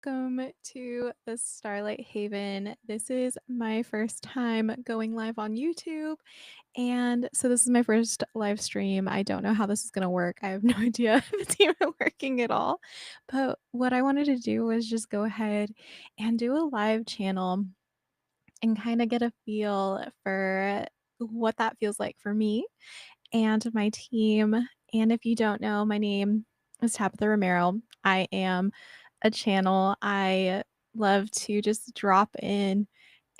welcome to the Starlight Haven. This is my first time going live on YouTube. And so this is my first live stream. I don't know how this is going to work. I have no idea if it's even working at all. But what I wanted to do was just go ahead and do a live channel and kind of get a feel for what that feels like for me and my team. And if you don't know, my name is Tabetha Romero. I am a channel. I love to just drop in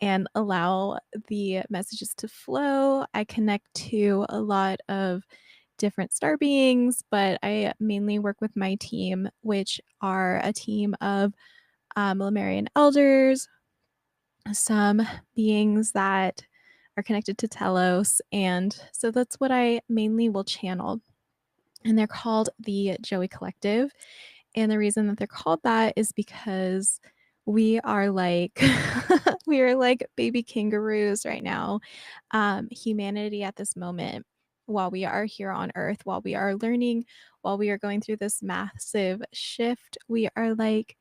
and allow the messages to flow. I connect to a lot of different star beings, but I mainly work with my team, which are a team of Lemurian elders, some beings that are connected to Telos. And so that's what I mainly will channel. And they're called the Joey Collective. And the reason that they're called that is because we are like we are like baby kangaroos right now. Humanity at this moment, while we are here on Earth, while we are learning, while we are going through this massive shift, we are like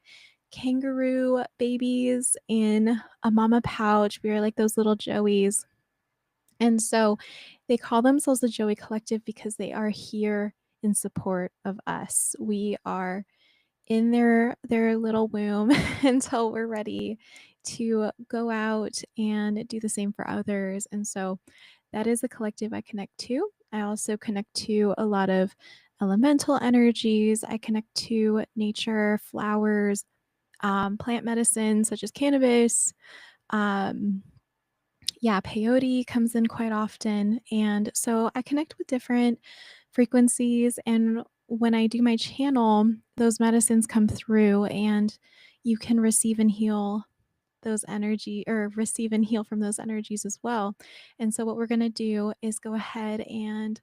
kangaroo babies in a mama pouch. We are like those little joeys. And so they call themselves the Joey Collective because they are here in support of us. We are in their little womb until we're ready to go out and do the same for others. And so that is a collective I connect to. I also connect to a lot of elemental energies. I connect to nature, flowers, plant medicine such as cannabis. Um, yeah, peyote comes in quite often. And so I connect with different frequencies. And when I do my channel, those medicines come through and you can receive and heal those energy or receive and heal from those energies as well. And so what we're going to do is go ahead and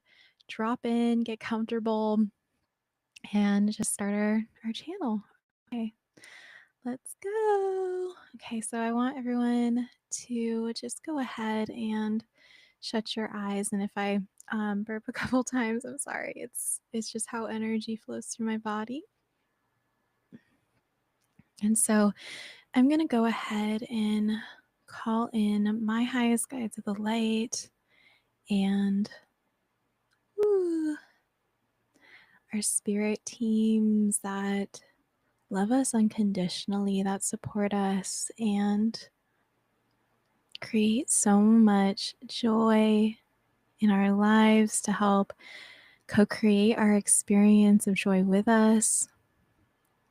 drop in, get comfortable, and just start our channel. Okay. Let's go. Okay, so I want everyone to just go ahead and shut your eyes. And if I burp a couple times, I'm sorry. It's just how energy flows through my body. And so I'm going to go ahead and call in my highest guides of the light and our spirit teams that love us unconditionally, that support us and create so much joy in our lives to help co-create our experience of joy with us.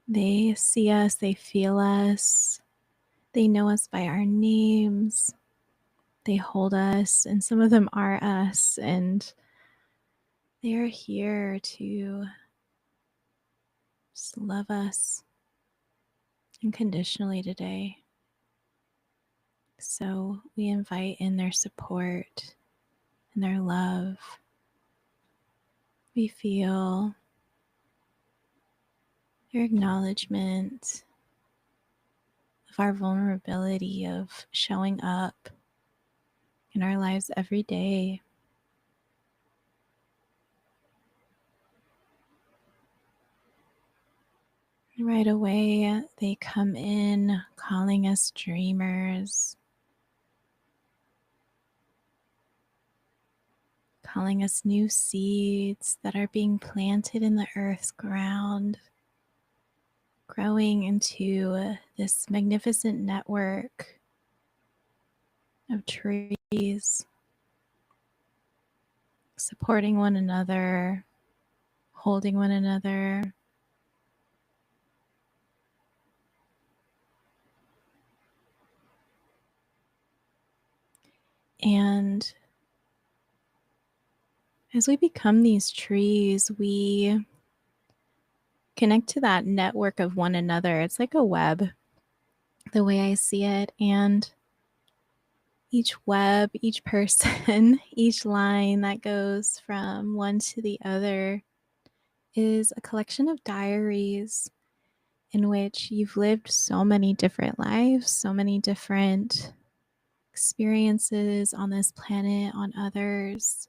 They see us, they feel us, they know us by our names, they hold us, and some of them are us, and they are here to just love us unconditionally today. So we invite in their support and their love. We feel your acknowledgement of our vulnerability of showing up in our lives every day. Right away, they come in calling us dreamers, calling us new seeds that are being planted in the earth's ground, growing into this magnificent network of trees, supporting one another, holding one another. And as we become these trees, we connect to that network of one another. It's like a web, the way I see it. And each web, each person, each line that goes from one to the other is a collection of diaries in which you've lived so many different lives, so many different experiences on this planet, on others.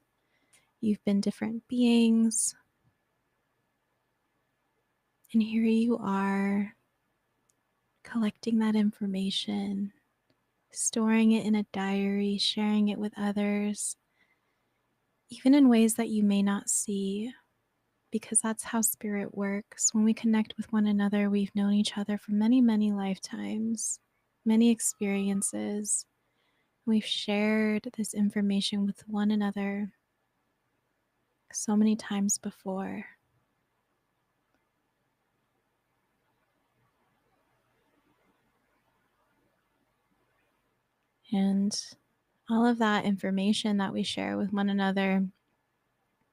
You've been different beings. And here you are collecting that information, storing it in a diary, sharing it with others, even in ways that you may not see, because that's how spirit works. When we connect with one another, we've known each other for many, many lifetimes, many experiences. We've shared this information with one another so many times before. And all of that information that we share with one another,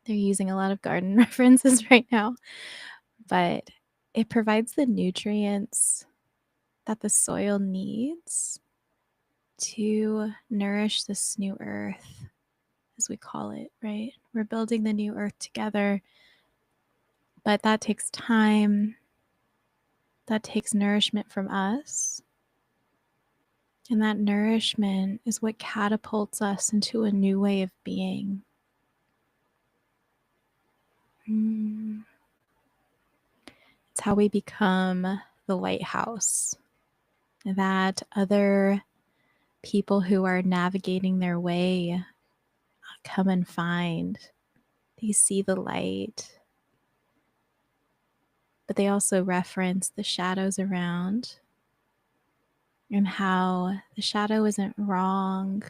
they're using a lot of garden references right now, but it provides the nutrients that the soil needs to nourish this new earth, as we call it, right? We're building the new earth together, but that takes time. That takes nourishment from us. And that nourishment is what catapults us into a new way of being. It's how we become the lighthouse that other people who are navigating their way come and find. They see the light, but they also reference the shadows around and how the shadow isn't wrong,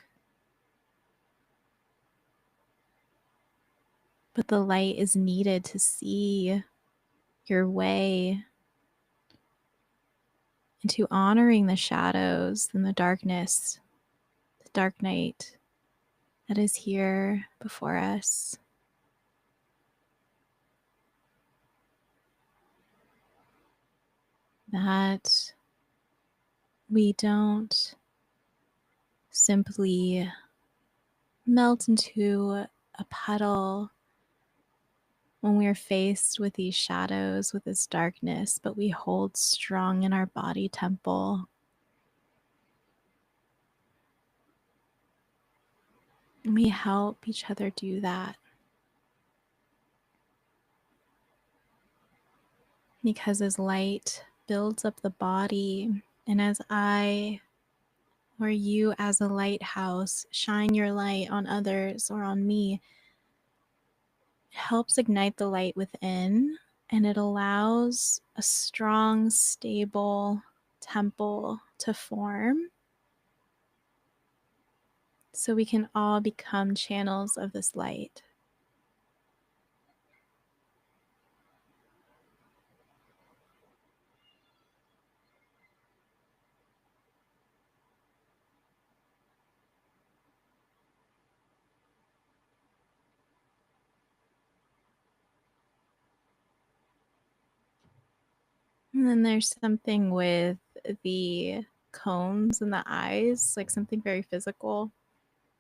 but the light is needed to see your way into honoring the shadows and the darkness, the dark night that is here before us. That we don't simply melt into a puddle when we are faced with these shadows, with this darkness, but we hold strong in our body temple. And we help each other do that. Because as light builds up the body, and as I or you as a lighthouse shine your light on others or on me, it helps ignite the light within, and it allows a strong, stable temple to form so we can all become channels of this light. And then there's something with the cones and the eyes, like something very physical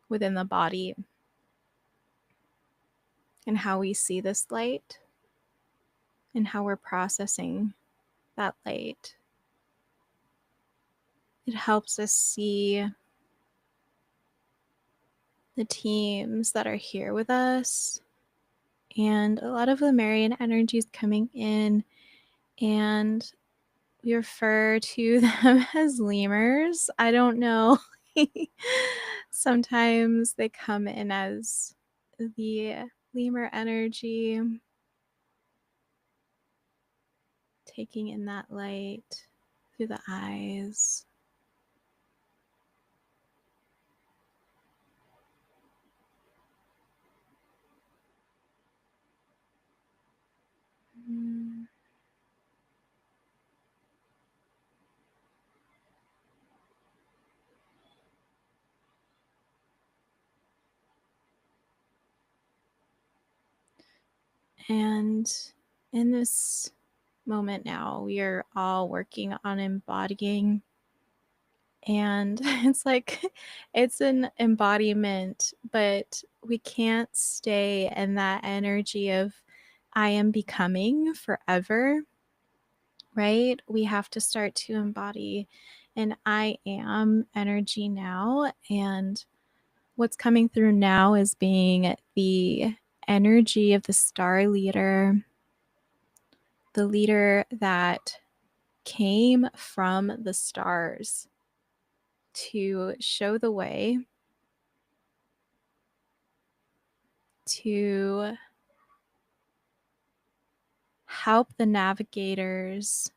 within the body, and how we see this light and how we're processing that light. It helps us see the teams that are here with us, and a lot of Lemurian energies coming in, and we refer to them as lemurs. I don't know. Sometimes they come in as the lemur energy, taking in that light through the eyes. And in this moment now, we are all working on embodying. And it's like, it's an embodiment, but we can't stay in that energy of I am becoming forever, right? We have to start to embody an I am energy now. And what's coming through now is being the energy of the star leader, the leader that came from the stars to show the way, to help the navigators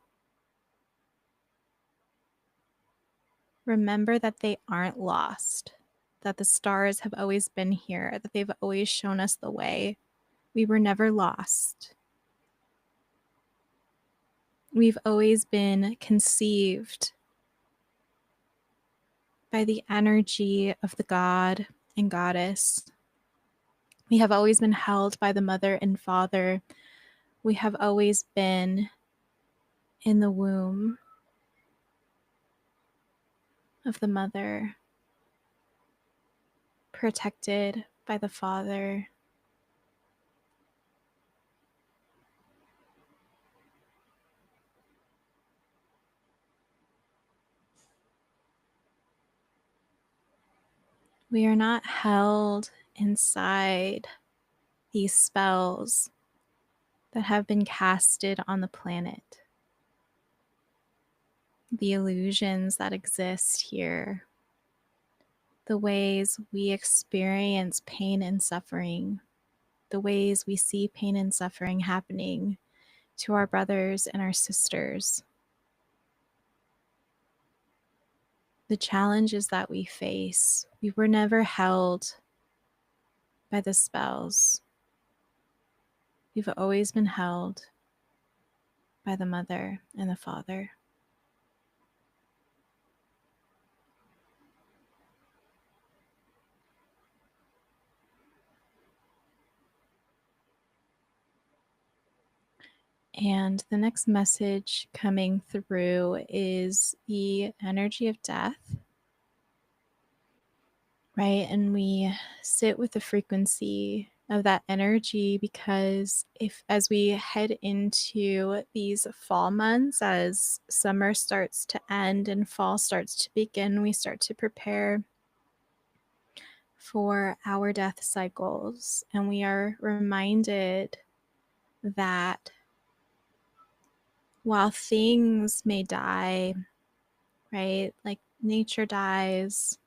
remember that they aren't lost, that the stars have always been here, that they've always shown us the way. We were never lost. We've always been conceived by the energy of the god and goddess. We have always been held by the mother and father. We have always been in the womb of the mother, protected by the father. We are not held inside these spells that have been casted on the planet, the illusions that exist here, the ways we experience pain and suffering, the ways we see pain and suffering happening to our brothers and our sisters, the challenges that we face. We were never held by the spells. We've always been held by the mother and the father. And the next message coming through is the energy of death, right? And we sit with the frequency of that energy because as we head into these fall months, as summer starts to end and fall starts to begin, we start to prepare for our death cycles. And we are reminded that while things may die, right? Like nature dies.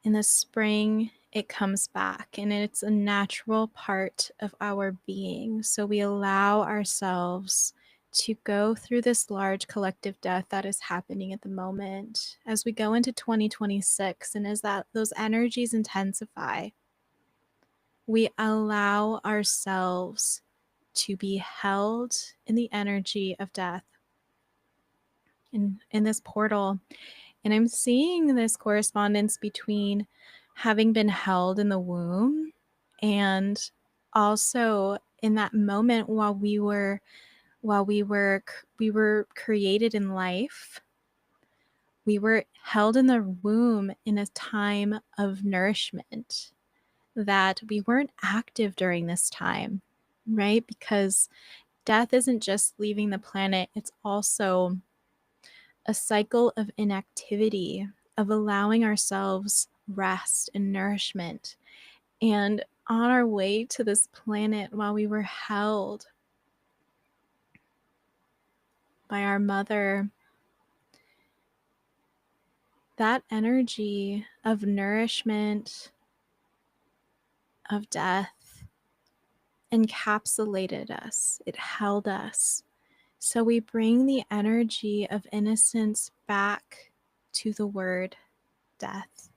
In the spring, it comes back, and it's a natural part of our being. So we allow ourselves to go through this large collective death that is happening at the moment as we go into 2026, and as that those energies intensify, we allow ourselves to be held in the energy of death in this portal. And I'm seeing this correspondence between having been held in the womb and also in that moment while we were created in life. We were held in the womb in a time of nourishment, that we weren't active during this time, right? Because death isn't just leaving the planet, it's also a cycle of inactivity, of allowing ourselves rest and nourishment. And on our way to this planet, while we were held by our mother, that energy of nourishment, of death, encapsulated us. It held us. So we bring the energy of innocence back to the word death.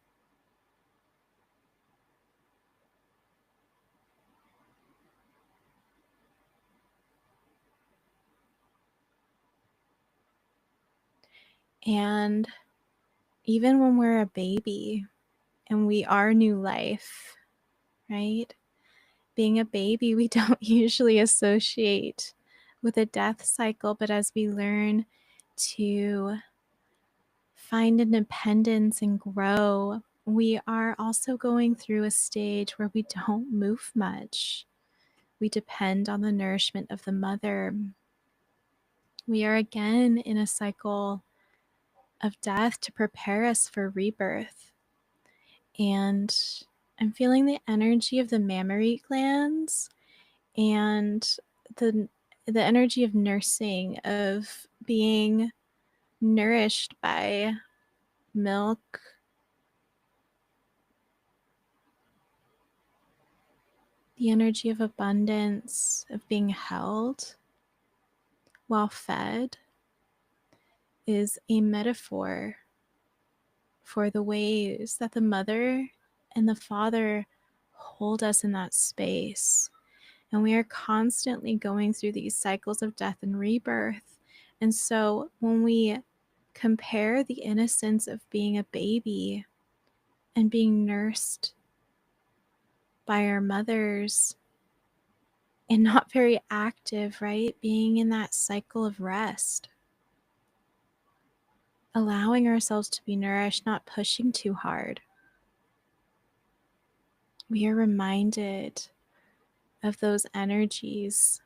And even when we're a baby and we are new life, right? Being a baby, we don't usually associate with a death cycle, but as we learn to find independence and grow, we are also going through a stage where we don't move much. We depend on the nourishment of the mother. We are again in a cycle of death to prepare us for rebirth. And I'm feeling the energy of the mammary glands and the energy of nursing, of being nourished by milk, the energy of abundance, of being held while fed, is a metaphor for the ways that the mother and the father hold us in that space. And we are constantly going through these cycles of death and rebirth. And so when we compare the innocence of being a baby and being nursed by our mothers and not very active, right? Being in that cycle of rest, allowing ourselves to be nourished, not pushing too hard. We are reminded of those energies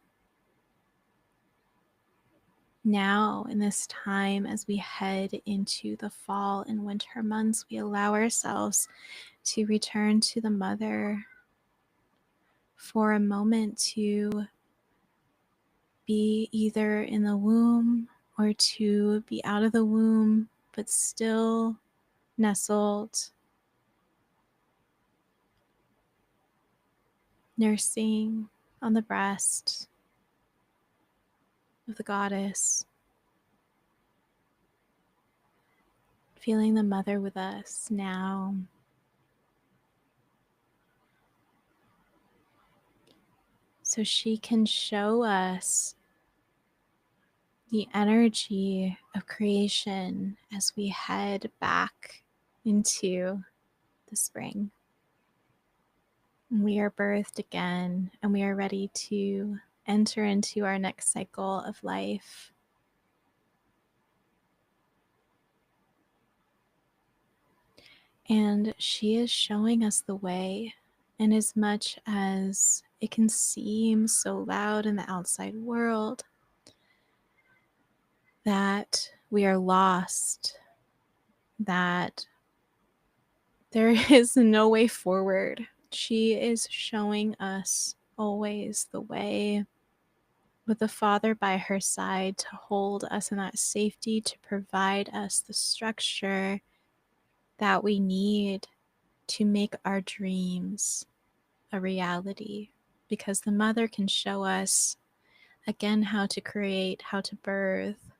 now in this time as we head into the fall and winter months. We allow ourselves to return to the mother for a moment, to be either in the womb or to be out of the womb, but still nestled, nursing on the breast of the goddess, feeling the mother with us now. So she can show us the energy of creation as we head back into the spring. We are birthed again, and we are ready to enter into our next cycle of life. And she is showing us the way. And as much as it can seem so loud in the outside world that we are lost, that there is no way forward, she is showing us always the way, with the Father by her side to hold us in that safety, to provide us the structure that we need to make our dreams a reality. Because the mother can show us, again, how to create, how to birth.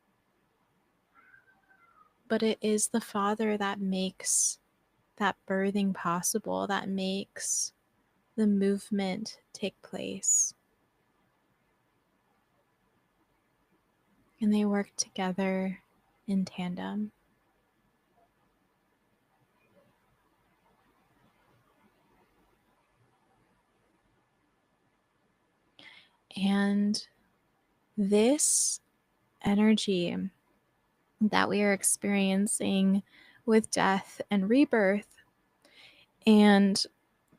But it is the Father that makes that birthing possible, that makes the movement take place. And they work together in tandem. And this energy that we are experiencing with death and rebirth, and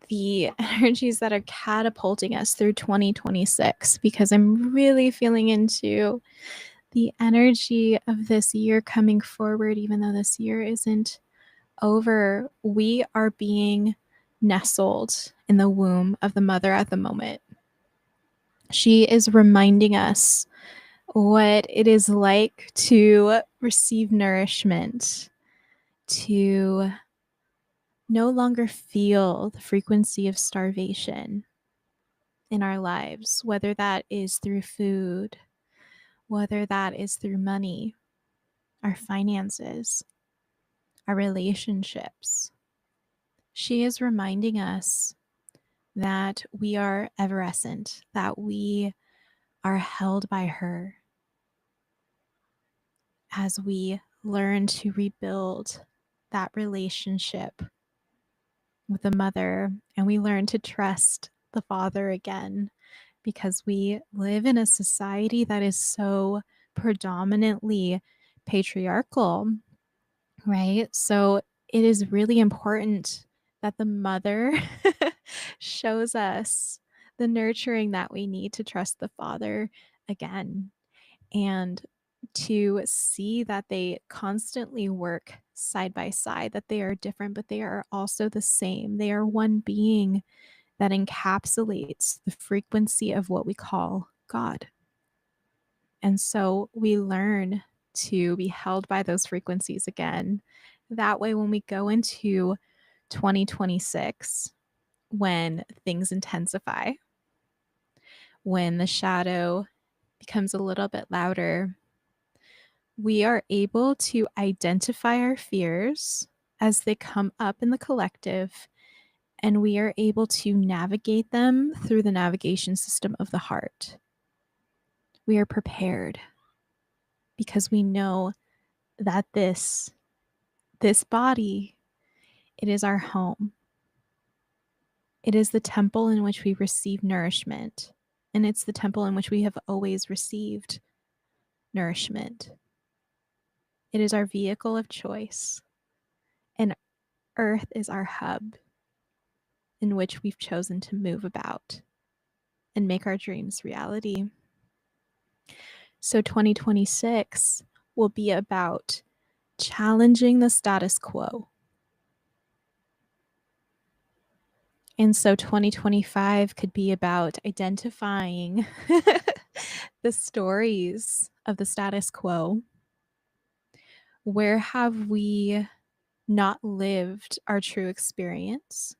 the energies that are catapulting us through 2026, because I'm really feeling into the energy of this year coming forward. Even though this year isn't over, we are being nestled in the womb of the mother at the moment. She is reminding us what it is like to receive nourishment, to no longer feel the frequency of starvation in our lives, whether that is through food, whether that is through money, our finances, our relationships. She is reminding us that we are evanescent, that we are held by her as we learn to rebuild that relationship with the mother, and we learn to trust the Father again, because we live in a society that is so predominantly patriarchal, right? So it is really important that the mother shows us the nurturing that we need to trust the Father again, and to see that they constantly work side by side, that they are different, but they are also the same. They are one being that encapsulates the frequency of what we call God. And so we learn to be held by those frequencies again. That way, when we go into 2026, when things intensify, when the shadow becomes a little bit louder, we are able to identify our fears as they come up in the collective, and we are able to navigate them through the navigation system of the heart. We are prepared because we know that this body, it is our home. It is the temple in which we receive nourishment, and it's the temple in which we have always received nourishment. It is our vehicle of choice, and Earth is our hub in which we've chosen to move about and make our dreams reality. So 2026 will be about challenging the status quo. And so 2025 could be about identifying the stories of the status quo. Where have we not lived our true experience?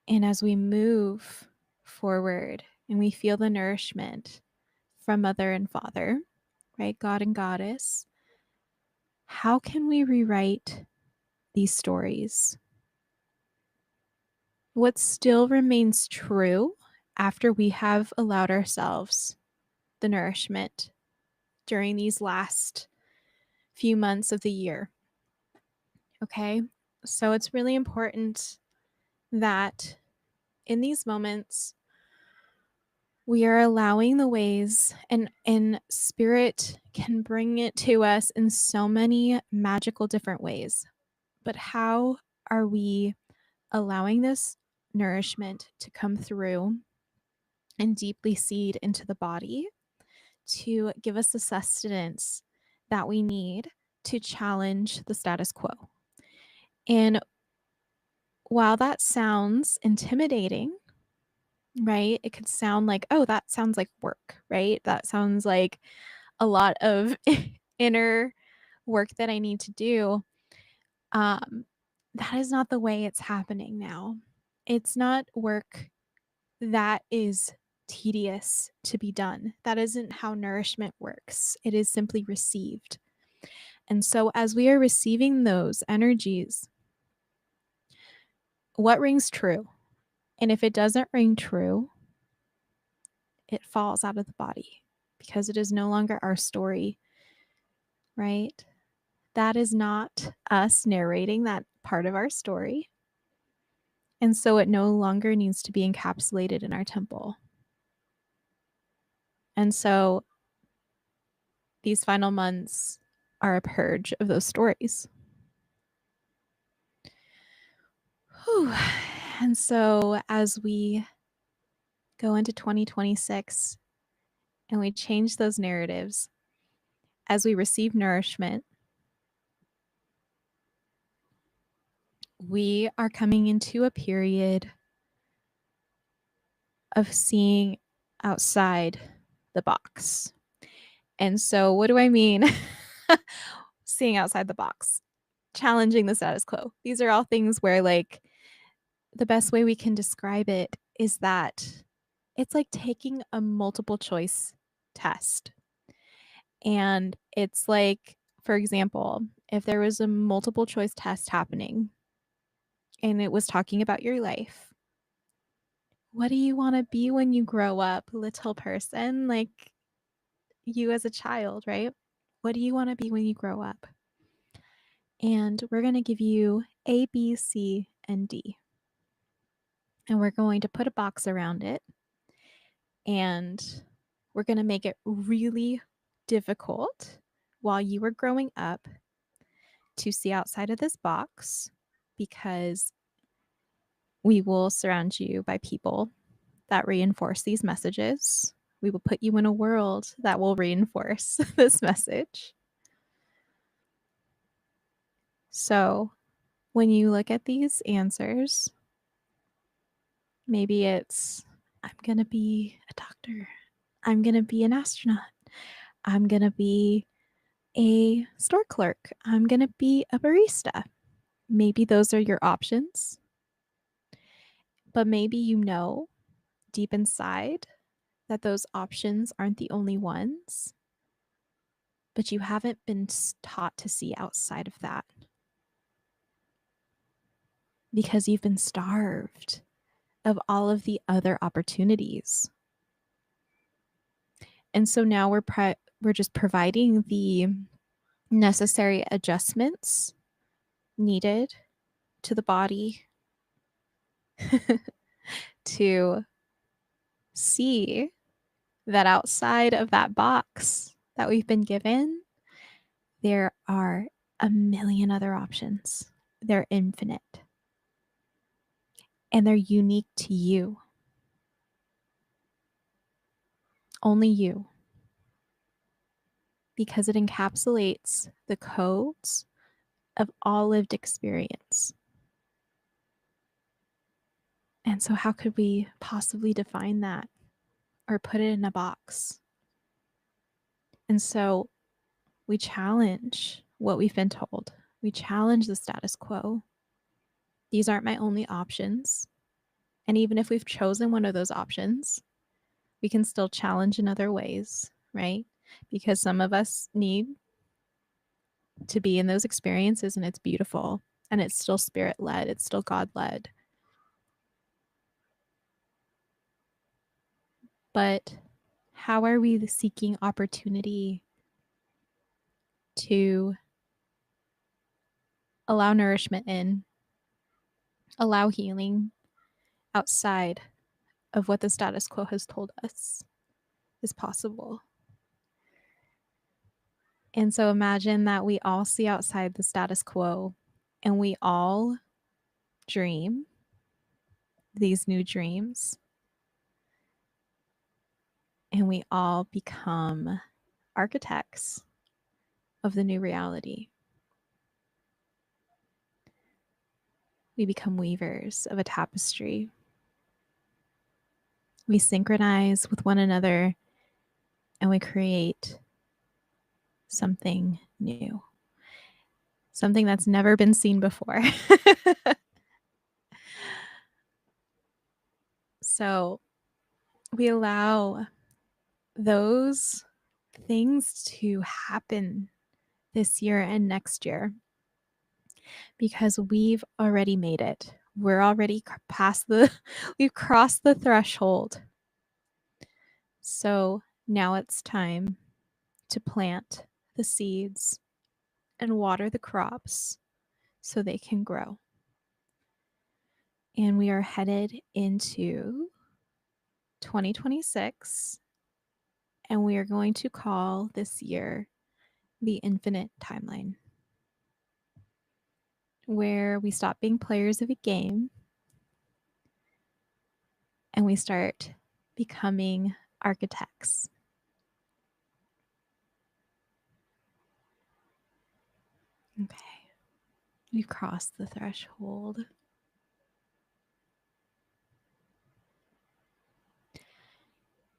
And as we move forward and we feel the nourishment from Mother and Father, right, God and Goddess, how can we rewrite these stories? What still remains true after we have allowed ourselves the nourishment during these last few months of the year? Okay, so it's really important that in these moments, we are allowing the ways, and spirit can bring it to us in so many magical different ways. But how are we allowing this nourishment to come through and deeply seed into the body to give us the sustenance that we need to challenge the status quo? And while that sounds intimidating, right? It could sound like, oh, that sounds like work, right? That sounds like a lot of inner work that I need to do. That is not the way it's happening now. It's not work that is tedious to be done. That isn't how nourishment works. It is simply received. And so, as we are receiving those energies, what rings true? And if it doesn't ring true, it falls out of the body because it is no longer our story, right? That is not us narrating that part of our story. And so it no longer needs to be encapsulated in our temple. And so these final months are a purge of those stories. Whew. And so as we go into 2026 and we change those narratives, as we receive nourishment, we are coming into a period of seeing outside the box. And so what do I mean? Seeing outside the box, challenging the status quo. These are all things where, like, the best way we can describe it is that it's like taking a multiple choice test. And it's like, for example, if there was a multiple choice test happening and it was talking about your life, what do you want to be when you grow up, little person? Like you as a child, right? What do you want to be when you grow up? And we're going to give you A, B, C, and D. And we're going to put a box around it. And we're going to make it really difficult while you were growing up to see outside of this box, because we will surround you by people that reinforce these messages. We will put you in a world that will reinforce this message. So when you look at these answers, maybe it's, I'm going to be a doctor. I'm going to be an astronaut. I'm going to be a store clerk. I'm going to be a barista. Maybe those are your options. But maybe you know deep inside that those options aren't the only ones, but you haven't been taught to see outside of that because you've been starved of all of the other opportunities. And so now we're just providing the necessary adjustments needed to the body to see that outside of that box that we've been given, there are a million other options. They're infinite. And they're unique to you. Only you. Because it encapsulates the codes of all lived experience. And so, how could we possibly define that or put it in a box? And so, we challenge what we've been told. We challenge the status quo. These aren't my only options. And even if we've chosen one of those options, we can still challenge in other ways, right? Because some of us need to be in those experiences and it's beautiful and it's still spirit led, it's still God led. But how are we seeking opportunity to allow nourishment in, allow healing outside of what the status quo has told us is possible? And so imagine that we all see outside the status quo and we all dream these new dreams and we all become architects of the new reality. We become weavers of a tapestry. We synchronize with one another and we create something new, something that's never been seen before. So we allow those things to happen this year and next year because we've already made it. We're already we've crossed the threshold. So now it's time to plant the seeds and water the crops so they can grow. And we are headed into 2026, and we are going to call this year the infinite timeline, where we stop being players of a game and we start becoming architects. Okay, we've crossed the threshold.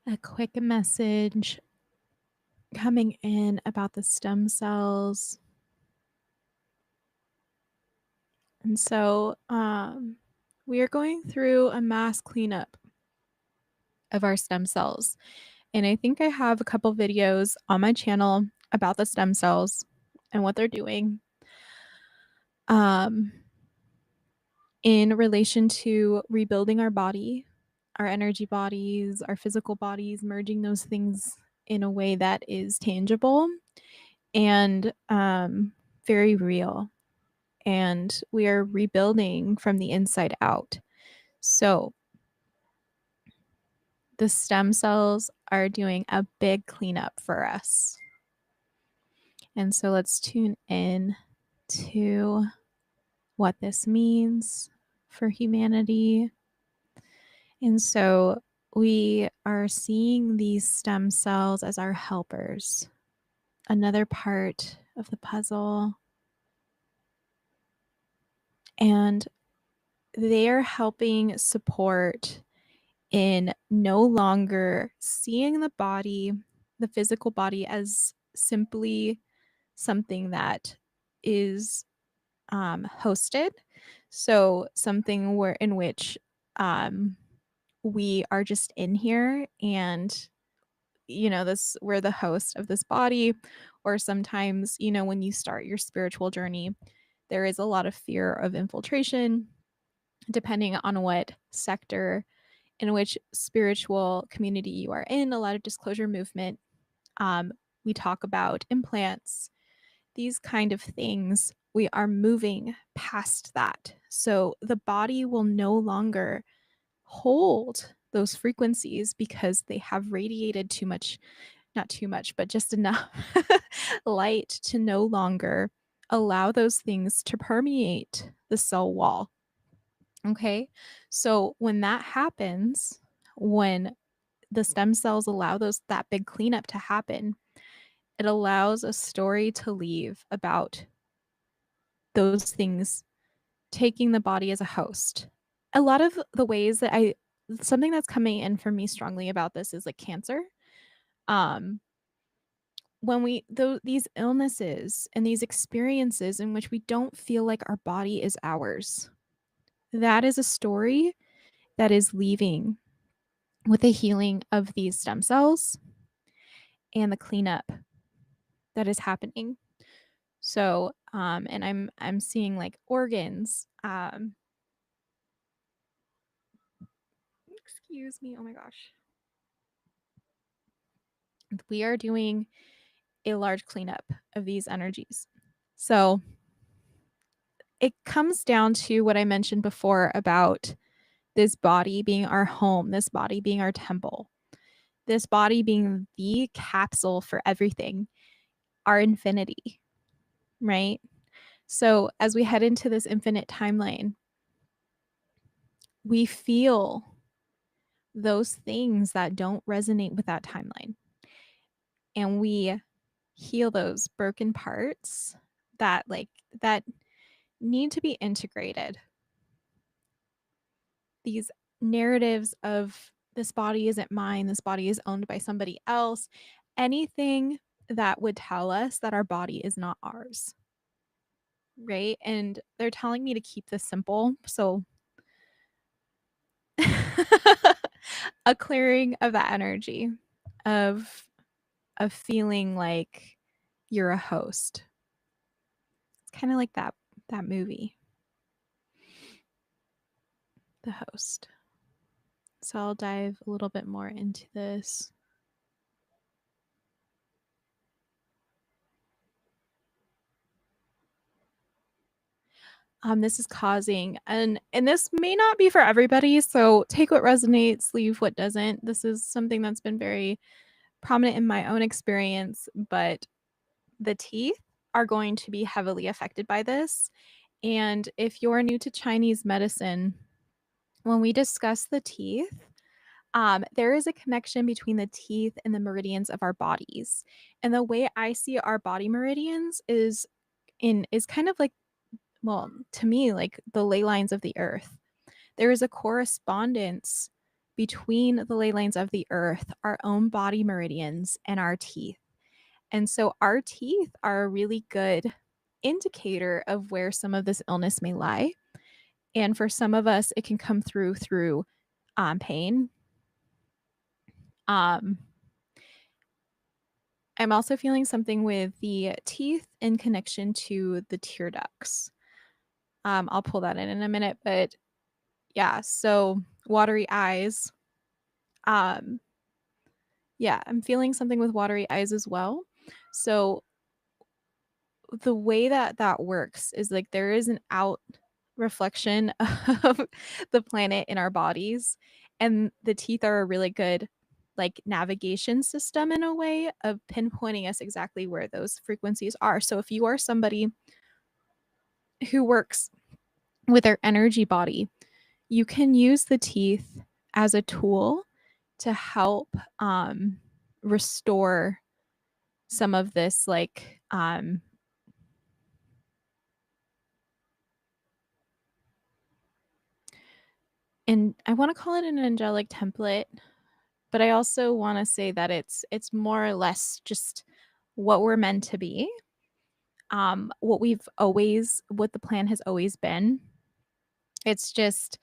A quick message coming in about the stem cells. And so we are going through a mass cleanup of our stem cells. And I think I have a couple videos on my channel about the stem cells and what they're doing in relation to rebuilding our body, our energy bodies, our physical bodies, merging those things in a way that is tangible and very real. And we are rebuilding from the inside out. So the stem cells are doing a big cleanup for us. And so let's tune in to what this means for humanity. And so we are seeing these stem cells as our helpers, another part of the puzzle. And they are helping support in no longer seeing the body, the physical body, as simply something that is hosted. So something where in which we are just in here and this we're the host of this body. Or sometimes when you start your spiritual journey, there is a lot of fear of infiltration, depending on what sector in which spiritual community you are in. A lot of disclosure movement. We talk about implants, these kind of things. We are moving past that. So the body will no longer hold those frequencies because they have radiated too much, not too much, but just enough light to no longer allow those things to permeate the cell wall. Okay. So when that happens, when the stem cells allow that big cleanup to happen, it allows a story to leave about those things taking the body as a host. A lot of the ways that something that's coming in for me strongly about this is like cancer. When these illnesses and these experiences in which we don't feel like our body is ours, that is a story that is leaving with the healing of these stem cells and the cleanup that is happening. So, and I'm seeing like organs. Excuse me. Oh my gosh. We are doing a large cleanup of these energies. So it comes down to what I mentioned before about this body being our home, this body being our temple, this body being the capsule for everything, our infinity, right? So as we head into this infinite timeline, we feel those things that don't resonate with that timeline. And we heal those broken parts that need to be integrated. These narratives of this body isn't mine, this body is owned by somebody else, anything that would tell us that our body is not ours. Right? And they're telling me to keep this simple. So a clearing of that energy of feeling like you're a host. It's kind of like that movie, The Host. So I'll dive a little bit more into this. This is causing, and this may not be for everybody, so take what resonates, leave what doesn't. This is something that's been very prominent in my own experience, but the teeth are going to be heavily affected by this. And if you're new to Chinese medicine, when we discuss the teeth, there is a connection between the teeth and the meridians of our bodies. And the way I see our body meridians is kind of like, well, to me, like the ley lines of the earth. There is a correspondence between the ley lines of the earth, our own body meridians, and our teeth. And so our teeth are a really good indicator of where some of this illness may lie. And for some of us, it can come through pain. I'm also feeling something with the teeth in connection to the tear ducts. I'll pull that in a minute, but yeah, so watery eyes. Yeah, I'm feeling something with watery eyes as well. So the way that works is like there is an out reflection of the planet in our bodies, and the teeth are a really good like navigation system in a way of pinpointing us exactly where those frequencies are. So if you are somebody who works with their energy body, you can use the teeth as a tool to help restore some of this like and I want to call it an angelic template, but I also want to say that it's more or less just what we're meant to be. What the plan has always been. It's just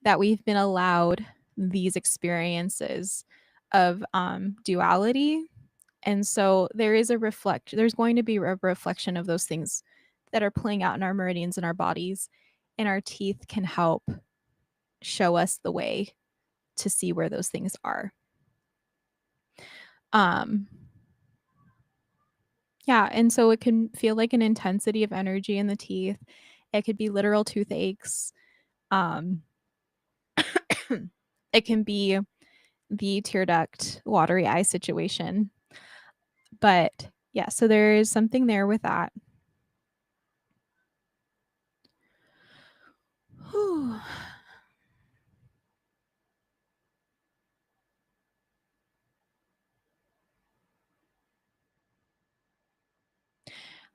that we've been allowed these experiences of duality. And so there's going to be a reflection of those things that are playing out in our meridians in our bodies, and our teeth can help show us the way to see where those things are. Um yeah, and so it can feel like an intensity of energy in the teeth. It could be literal toothaches. Um it can be the tear duct watery eye situation. But yeah, so there is something there with that. Whew.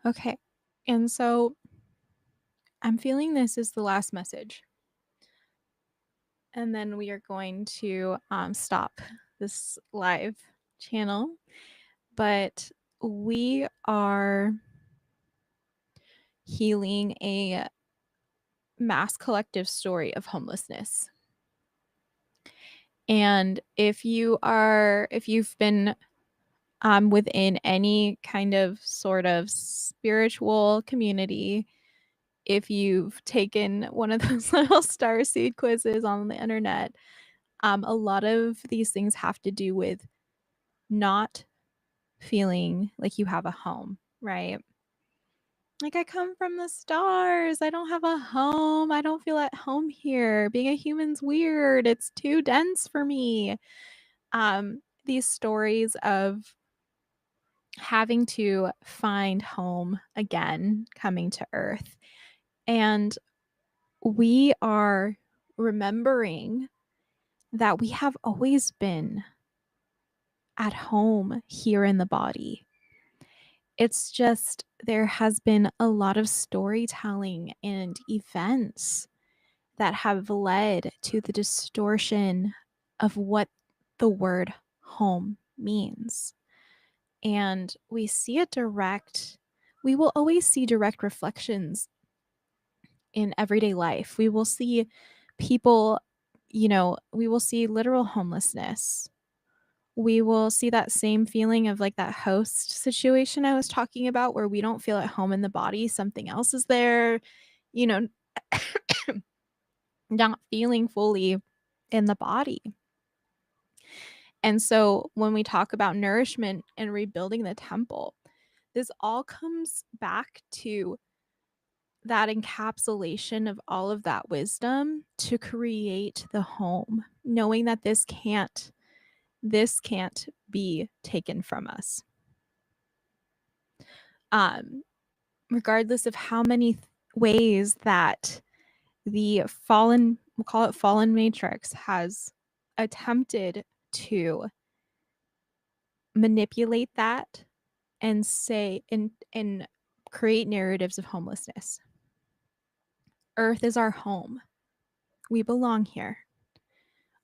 Okay. And so I'm feeling this is the last message. And then we are going to stop this live channel. But we are healing a mass collective story of homelessness. And if you've been within any kind of sort of spiritual community, if you've taken one of those little star seed quizzes on the internet, a lot of these things have to do with not feeling like you have a home, right? Like, I come from the stars. I don't have a home. I don't feel at home here. Being a human's weird. It's too dense for me. These stories of having to find home again, coming to Earth. And we are remembering that we have always been at home here in the body. It's just there has been a lot of storytelling and events that have led to the distortion of what the word home means. And we will always see direct reflections in everyday life. We will see people, we will see literal homelessness. We will see that same feeling of like that host situation I was talking about, where we don't feel at home in the body. Something else is there, you know, not feeling fully in the body. And so when we talk about nourishment and rebuilding the temple, this all comes back to that encapsulation of all of that wisdom to create the home, knowing that this can't be taken from us. Um, Regardless of how many ways that the fallen, we'll call it fallen matrix, has attempted to manipulate that and say and create narratives of homelessness. Earth is our home. We belong here.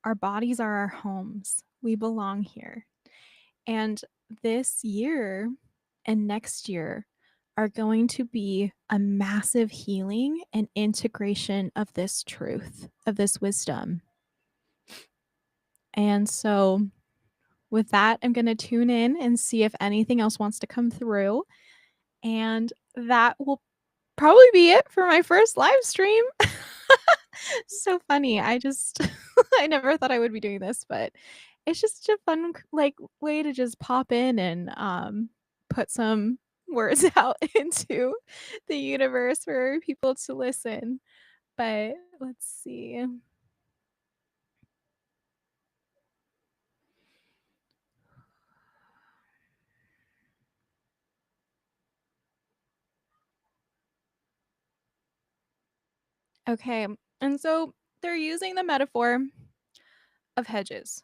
Our bodies are our homes. We belong here. And this year and next year are going to be a massive healing and integration of this truth, of this wisdom. And so, with that, I'm going to tune in and see if anything else wants to come through. And that will probably be it for my first live stream. So funny. I never thought I would be doing this, but it's just a fun like way to just pop in and put some words out into the universe for people to listen. But let's see. Okay. And so they're using the metaphor of hedges.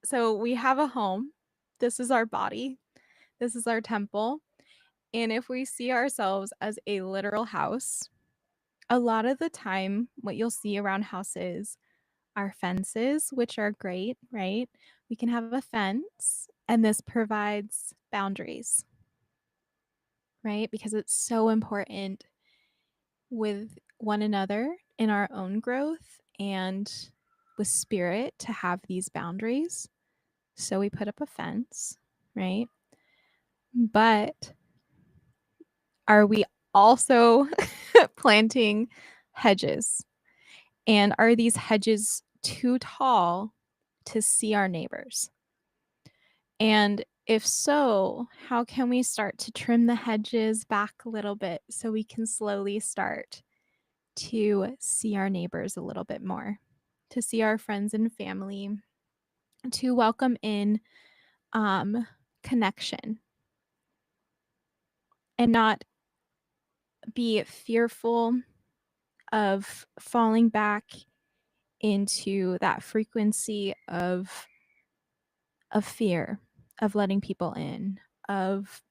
So we have a home. This is our body. This is our temple. And if we see ourselves as a literal house, a lot of the time, what you'll see around houses our fences, which are great, right? We can have a fence, and this provides boundaries, right? Because it's so important with one another in our own growth and with spirit to have these boundaries. So we put up a fence, right? But are we also planting hedges? And are these hedges too tall to see our neighbors? And if so, how can we start to trim the hedges back a little bit so we can slowly start to see our neighbors a little bit more, to see our friends and family, to welcome in connection and not be fearful of falling back into that frequency of fear, of letting people in, of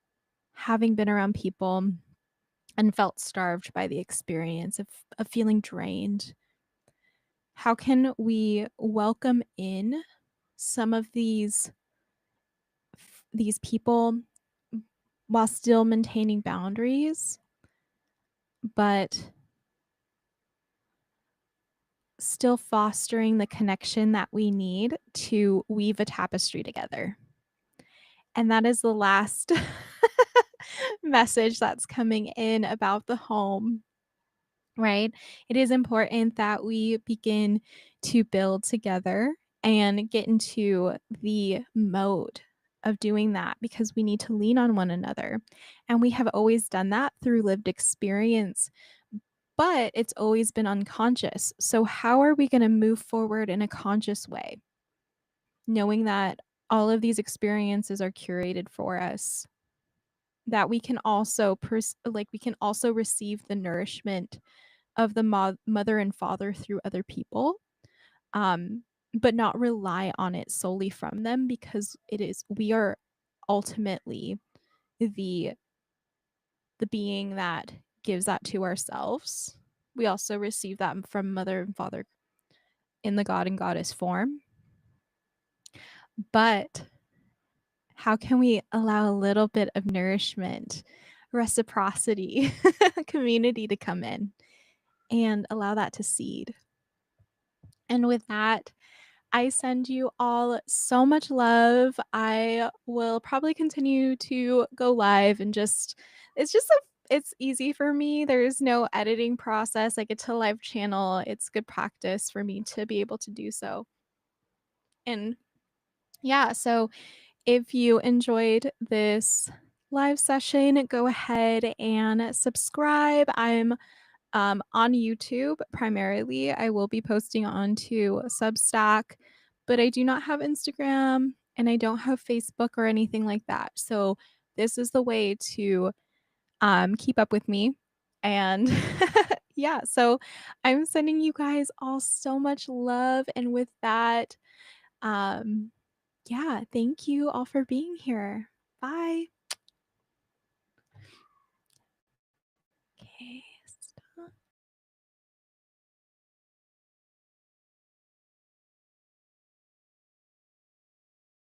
having been around people and felt starved by the experience of feeling drained. How can we welcome in some of these people while still maintaining boundaries, but still fostering the connection that we need to weave a tapestry together? And that is the last message that's coming in about the home, right? It is important that we begin to build together and get into the mode of doing that because we need to lean on one another. And we have always done that through lived experience, but it's always been unconscious. So, how are we going to move forward in a conscious way, knowing that all of these experiences are curated for us? That we can also we can also receive the nourishment of the mother and father through other people, um, but not rely on it solely from them because we are ultimately the being that gives that to ourselves. We also receive that from mother and father in the god and goddess form. But how can we allow a little bit of nourishment, reciprocity, community to come in and allow that to seed? And with that, I send you all so much love. I will probably continue to go live and it's easy for me. There's no editing process. I get to live channel. It's good practice for me to be able to do so. And yeah, so if you enjoyed this live session, go ahead and subscribe. I'm on YouTube primarily. I will be posting onto Substack, but I do not have Instagram and I don't have Facebook or anything like that. So this is the way to keep up with me. And yeah, so I'm sending you guys all so much love. And with that, um, yeah, thank you all for being here. Bye. Okay.